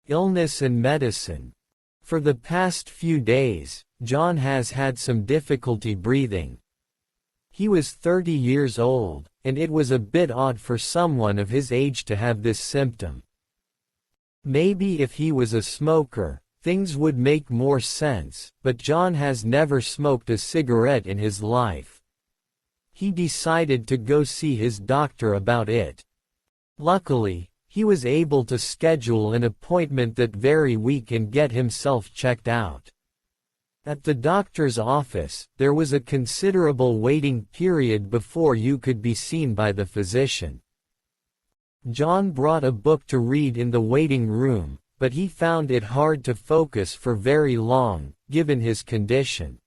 Illness and medicine. For the past few days, John has had some difficulty breathing. He was 30 years old, and it was a bit odd for someone of his age to have this symptom. Maybe if he was a smoker, things would make more sense, but John has never smoked a cigarette in his life. He decided to go see his doctor about it. Luckily, he was able to schedule an appointment that very week and get himself checked out. At the doctor's office, there was a considerable waiting period before you could be seen by the physician. John brought a book to read in the waiting room, but he found it hard to focus for very long, given his condition.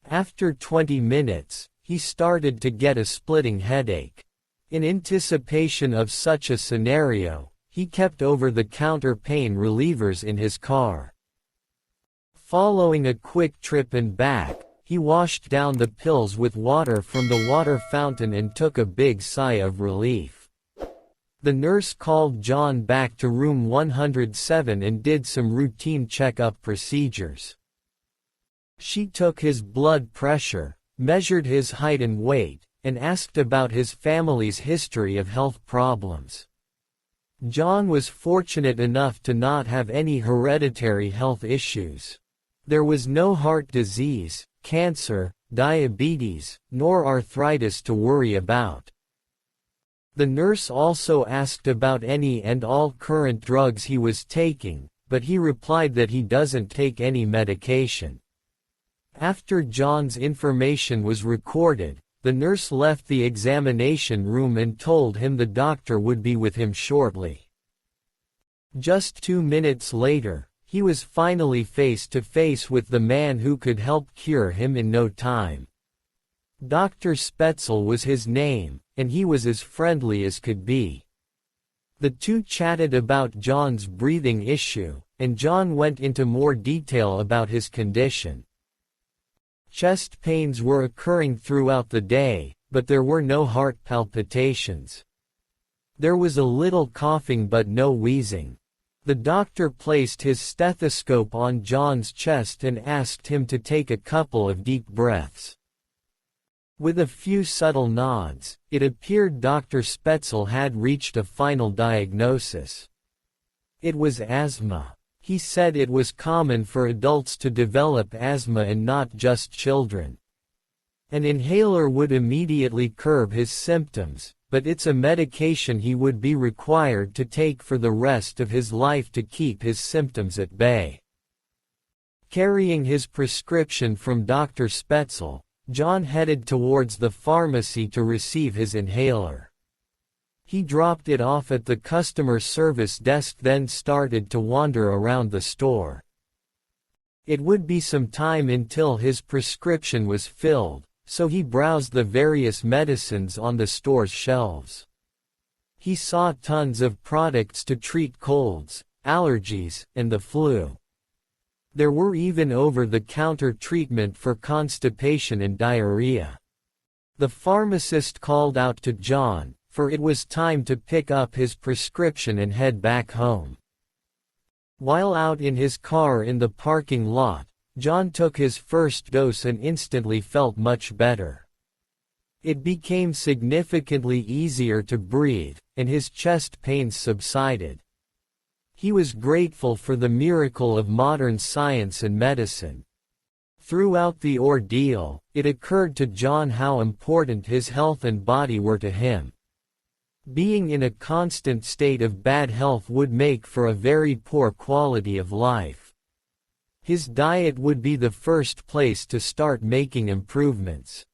After 20 minutes, he started to get a splitting headache. In anticipation of such a scenario, he kept over-the-counter pain relievers in his car. Following a quick trip and back, he washed down the pills with water from the water fountain and took a big sigh of relief. The nurse called John back to room 107 and did some routine checkup procedures. She took his blood pressure, measured his height and weight, and asked about his family's history of health problems. John was fortunate enough to not have any hereditary health issues. There was no heart disease, cancer, diabetes, nor arthritis to worry about. The nurse also asked about any and all current drugs he was taking, but he replied that he doesn't take any medication. After John's information was recorded, the nurse left the examination room and told him the doctor would be with him shortly. Just 2 minutes later, he was finally face to face with the man who could help cure him in no time. Dr. Spetzel was his name, and he was as friendly as could be. The two chatted about John's breathing issue, and John went into more detail about his condition. Chest pains were occurring throughout the day, but there were no heart palpitations. There was a little coughing but no wheezing. The doctor placed his stethoscope on John's chest and asked him to take a couple of deep breaths. With a few subtle nods, it appeared Dr. Spetzel had reached a final diagnosis. It was asthma. He said it was common for adults to develop asthma and not just children. An inhaler would immediately curb his symptoms, but it's a medication he would be required to take for the rest of his life to keep his symptoms at bay. Carrying his prescription from Dr. Spetzel, John headed towards the pharmacy to receive his inhaler. He dropped it off at the customer service desk, then started to wander around the store. It would be some time until his prescription was filled, so he browsed the various medicines on the store's shelves. He saw tons of products to treat colds, allergies, and the flu. There were even over-the-counter treatment for constipation and diarrhea. The pharmacist called out to John, for it was time to pick up his prescription and head back home. While out in his car in the parking lot, John took his first dose and instantly felt much better. It became significantly easier to breathe, and his chest pains subsided. He was grateful for the miracle of modern science and medicine. Throughout the ordeal, it occurred to John how important his health and body were to him. Being in a constant state of bad health would make for a very poor quality of life. His diet would be the first place to start making improvements.